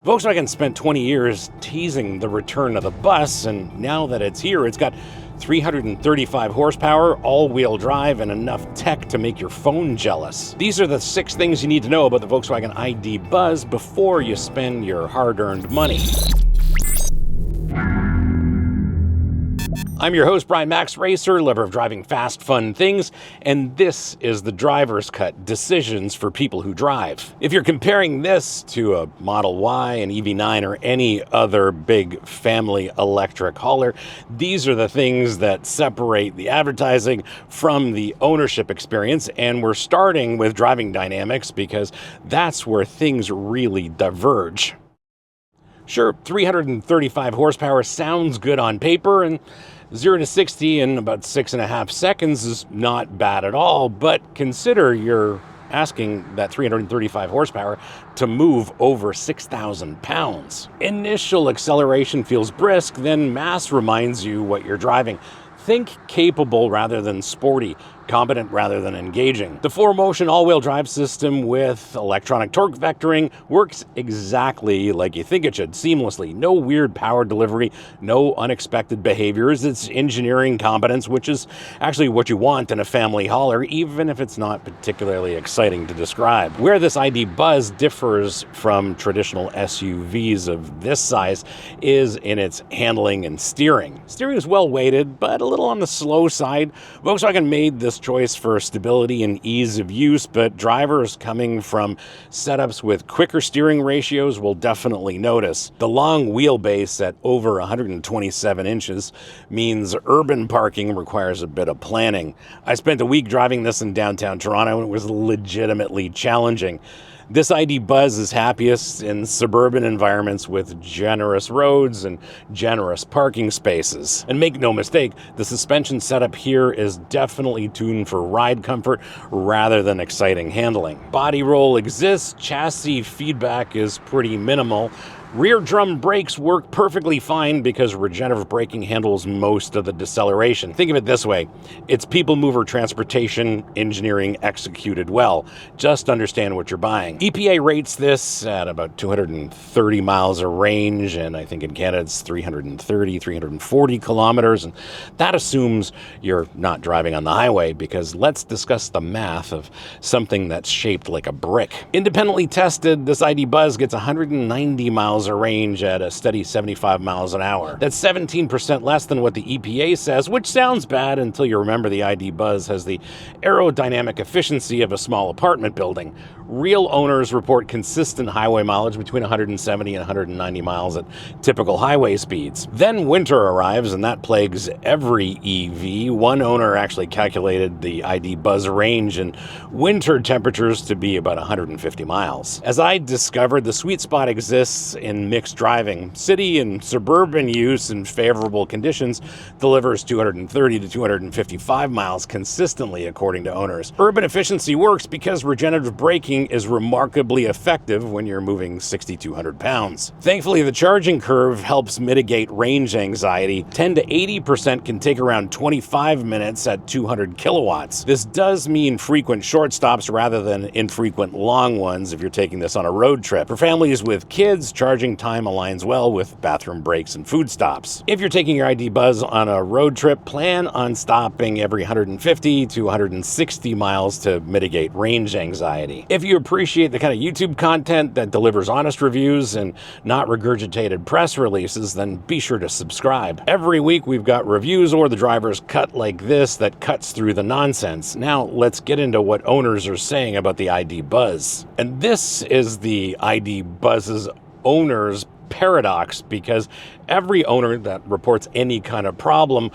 Volkswagen spent 20 years teasing the return of the bus, and now that it's here, it's got 335 horsepower, all-wheel drive, and enough tech to make your phone jealous. These are the 6 things you need to know about the Volkswagen ID.Buzz before you spend your hard-earned money. I'm your host, Brian Makse Racer, lover of driving fast, fun things, and this is the Driver's Cut, decisions for people who drive. If you're comparing this to a Model Y, an EV9, or any other big family electric hauler, these are the things that separate the advertising from the ownership experience, and we're starting with driving dynamics because that's where things really diverge. Sure, 335 horsepower sounds good on paper, and 0 to 60 in about 6.5 seconds is not bad at all, but consider you're asking that 335 horsepower to move over 6,000 pounds. Initial acceleration feels brisk, then mass reminds you what you're driving. Think capable rather than sporty, competent rather than engaging. The 4Motion all-wheel drive system with electronic torque vectoring works exactly like you think it should, seamlessly. No weird power delivery, no unexpected behaviors. It's engineering competence, which is actually what you want in a family hauler, even if it's not particularly exciting to describe. Where this ID.Buzz differs from traditional SUVs of this size is in its handling and steering. Steering is well weighted, but a little on the slow side. Volkswagen made this choice for stability and ease of use, but drivers coming from setups with quicker steering ratios will definitely notice. The long wheelbase at over 127 inches means urban parking requires a bit of planning. I spent a week driving this in downtown Toronto, and it was legitimately challenging. This ID.Buzz is happiest in suburban environments with generous roads and generous parking spaces. And make no mistake, the suspension setup here is definitely tuned for ride comfort rather than exciting handling. Body roll exists, chassis feedback is pretty minimal. Rear drum brakes work perfectly fine because regenerative braking handles most of the deceleration. Think of it this way. It's people mover transportation engineering executed well. Just understand what you're buying. EPA rates this at about 230 miles of range, and I think in Canada it's 340 kilometers, and that assumes you're not driving on the highway, because let's discuss the math of something that's shaped like a brick. Independently tested, this ID.Buzz gets 190 miles a range at a steady 75 miles an hour. That's 17% less than what the EPA says, which sounds bad until you remember the ID.Buzz has the aerodynamic efficiency of a small apartment building. Real owners report consistent highway mileage between 170 and 190 miles at typical highway speeds. Then winter arrives, and that plagues every EV. One owner actually calculated the ID.Buzz range in winter temperatures to be about 150 miles. As I discovered, the sweet spot exists in mixed driving. City and suburban use in favorable conditions delivers 230 to 255 miles consistently, according to owners. Urban efficiency works because regenerative braking is remarkably effective when you're moving 6,200 pounds. Thankfully, the charging curve helps mitigate range anxiety. 10 to 80% can take around 25 minutes at 200 kilowatts. This does mean frequent short stops rather than infrequent long ones if you're taking this on a road trip. For families with kids, charging time aligns well with bathroom breaks and food stops. If you're taking your ID.Buzz on a road trip, plan on stopping every 150 to 160 miles to mitigate range anxiety. If you appreciate the kind of YouTube content that delivers honest reviews and not regurgitated press releases, then be sure to subscribe. Every week we've got reviews or the Driver's Cut like this that cuts through the nonsense. Now let's get into what owners are saying about the ID.Buzz. And this is the ID.Buzz's owner's paradox, because every owner that reports any kind of problem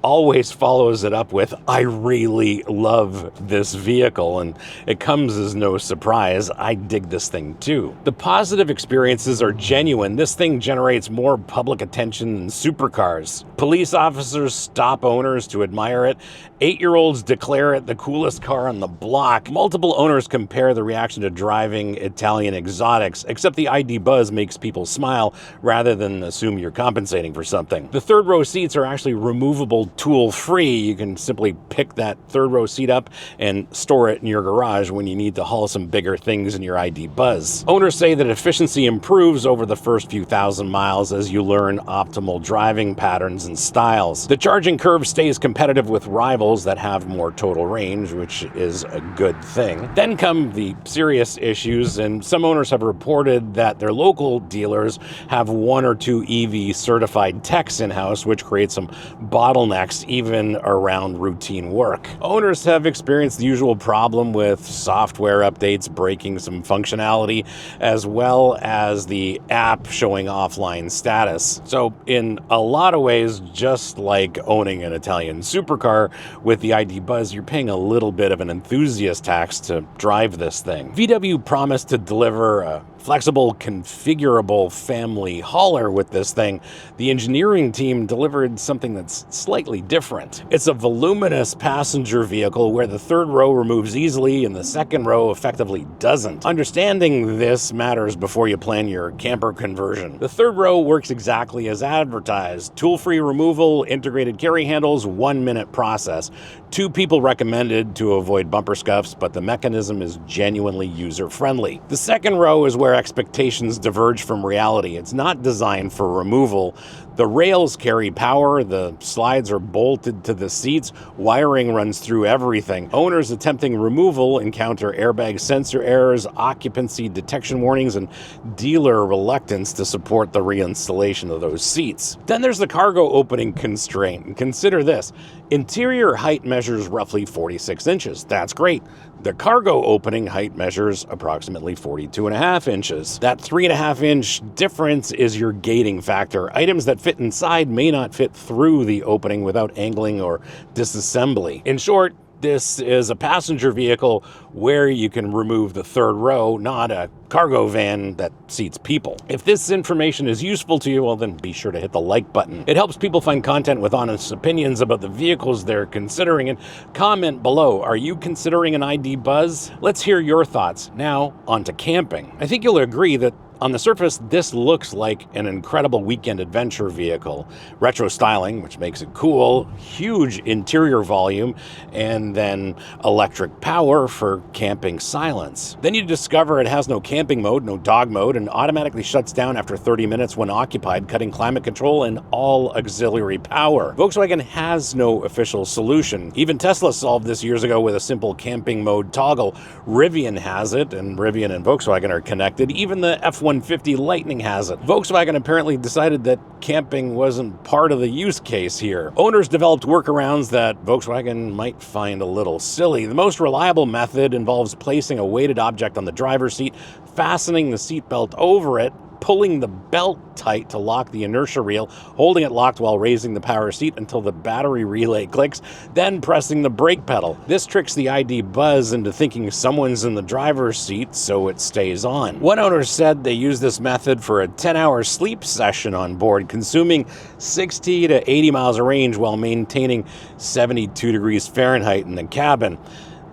always follows it up with, "I really love this vehicle," and it comes as no surprise. I dig this thing too. The positive experiences are genuine. This thing generates more public attention than supercars. Police officers stop owners to admire it. 8-year-olds declare it the coolest car on the block. Multiple owners compare the reaction to driving Italian exotics, except the ID.Buzz makes people smile rather than assume you're compensating for something. The third row seats are actually removable tool-free, you can simply pick that third row seat up and store it in your garage when you need to haul some bigger things in your ID.Buzz. Owners say that efficiency improves over the first few thousand miles as you learn optimal driving patterns and styles. The charging curve stays competitive with rivals that have more total range, which is a good thing. Then come the serious issues, and some owners have reported that their local dealers have one or two EV certified techs in-house, which creates some bottlenecks even around routine work. Owners have experienced the usual problem with software updates breaking some functionality, as well as the app showing offline status. So in a lot of ways, just like owning an Italian supercar with the ID.Buzz, you're paying a little bit of an enthusiast tax to drive this thing. VW promised to deliver a flexible, configurable family hauler with this thing. The engineering team delivered something that's slightly different. It's a voluminous passenger vehicle where the third row removes easily and the second row effectively doesn't. Understanding this matters before you plan your camper conversion. The third row works exactly as advertised. Tool-free removal, integrated carry handles, 1-minute process. 2 people recommended to avoid bumper scuffs, but the mechanism is genuinely user-friendly. The second row is where expectations diverge from reality. It's not designed for removal. The rails carry power, the slides are bolted to the seats, wiring runs through everything. Owners attempting removal encounter airbag sensor errors, occupancy detection warnings, and dealer reluctance to support the reinstallation of those seats. Then there's the cargo opening constraint. And consider this. Interior height measures roughly 46 inches. That's great. The cargo opening height measures approximately 42.5 inches. That 3.5-inch difference is your gating factor. Items that fit inside may not fit through the opening without angling or disassembly. In short, this is a passenger vehicle where you can remove the third row, not a cargo van that seats people. If this information is useful to you, well, then be sure to hit the like button. It helps people find content with honest opinions about the vehicles they're considering, and comment below. Are you considering an ID.Buzz? Let's hear your thoughts. Now, on to camping. I think you'll agree that on the surface, this looks like an incredible weekend adventure vehicle. Retro styling, which makes it cool, huge interior volume, and then electric power for camping silence. Then you discover it has no camping mode, no dog mode, and automatically shuts down after 30 minutes when occupied, cutting climate control and all auxiliary power. Volkswagen has no official solution. Even Tesla solved this years ago with a simple camping mode toggle. Rivian has it, and Rivian and Volkswagen are connected. Even the F-150 Lightning has it. Volkswagen apparently decided that camping wasn't part of the use case here. Owners developed workarounds that Volkswagen might find a little silly. The most reliable method involves placing a weighted object on the driver's seat, fastening the seatbelt over it, pulling the belt tight to lock the inertia reel, holding it locked while raising the power seat until the battery relay clicks, then pressing the brake pedal. This tricks the ID.Buzz into thinking someone's in the driver's seat, so it stays on. One owner said they used this method for a 10-hour sleep session on board, consuming 60 to 80 miles of range while maintaining 72 degrees Fahrenheit in the cabin.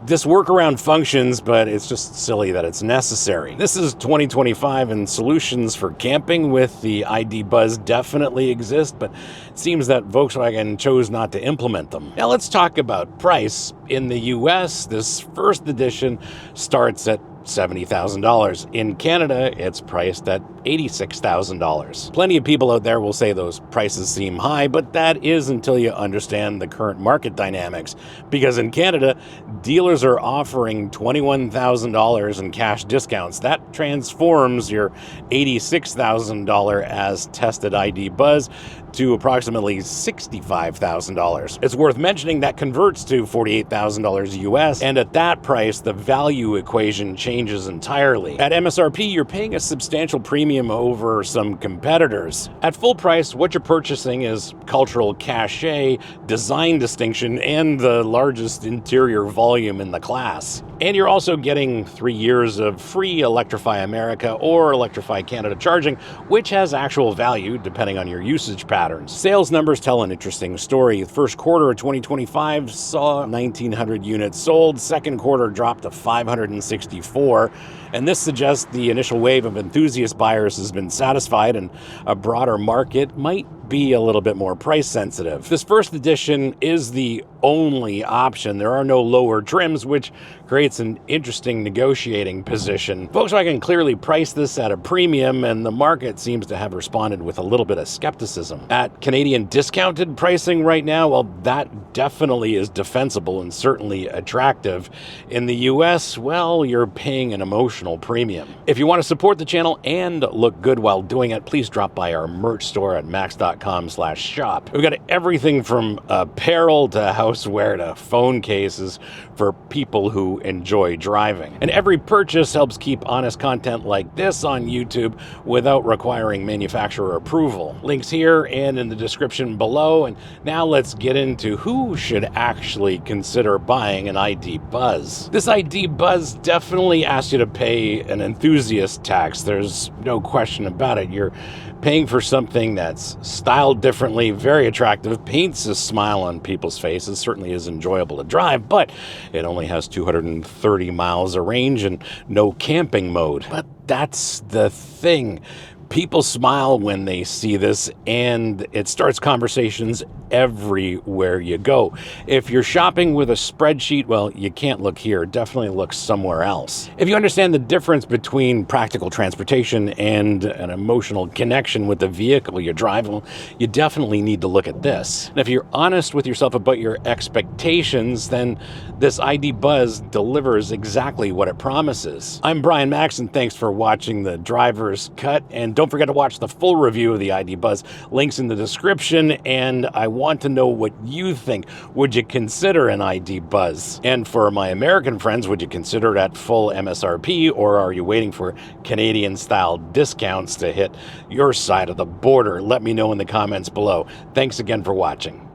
This workaround functions, but it's just silly that it's necessary. This is 2025, and solutions for camping with the ID.Buzz definitely exist, but it seems that Volkswagen chose not to implement them. Now let's talk about price. In the US, this first edition starts at $70,000. In Canada, it's priced at $86,000. Plenty of people out there will say those prices seem high, but that is until you understand the current market dynamics. Because in Canada, dealers are offering $21,000 in cash discounts. That transforms your $86,000 as tested ID.Buzz to approximately $65,000. It's worth mentioning that converts to $48,000 US, and at that price, the value equation changes entirely. At MSRP, you're paying a substantial premium over some competitors. At full price, what you're purchasing is cultural cachet, design distinction, and the largest interior volume in the class. And you're also getting 3 years of free Electrify America or Electrify Canada charging, which has actual value depending on your usage patterns. Sales numbers tell an interesting story. The first quarter of 2025 saw 1,900 units sold. Second quarter dropped to 564. And this suggests the initial wave of enthusiast buyers has been satisfied and a broader market might be a little bit more price sensitive. This first edition is the only option. There are no lower trims, which creates an interesting negotiating position. Volkswagen clearly priced this at a premium, and the market seems to have responded with a little bit of skepticism. At Canadian discounted pricing right now, well, that definitely is defensible and certainly attractive. In the US, well, you're paying an emotional premium. If you want to support the channel and look good while doing it, please drop by our merch store at makse.com/shop. We've got everything from apparel to houseware to phone cases for people who enjoy driving. And every purchase helps keep honest content like this on YouTube without requiring manufacturer approval. Links here and in the description below. And now let's get into who should actually consider buying an ID.Buzz. This ID.Buzz definitely asks you to pay an enthusiast tax. There's no question about it. You're paying for something that's styled differently, very attractive, paints a smile on people's faces, certainly is enjoyable to drive, but it only has 230 miles of range and no camping mode. But that's the thing. People smile when they see this, and it starts conversations everywhere you go. If you're shopping with a spreadsheet, well, you can't look here. Definitely look somewhere else. If you understand the difference between practical transportation and an emotional connection with the vehicle you're driving, you definitely need to look at this. And if you're honest with yourself about your expectations, then this ID.Buzz delivers exactly what it promises. I'm Brian Makse, and thanks for watching the Driver's Cut. And don't forget to watch the full review of the ID.Buzz. Links in the description, and I want to know what you think. Would you consider an ID.Buzz? And for my American friends, would you consider it at full MSRP, or are you waiting for Canadian-style discounts to hit your side of the border? Let me know in the comments below. Thanks again for watching.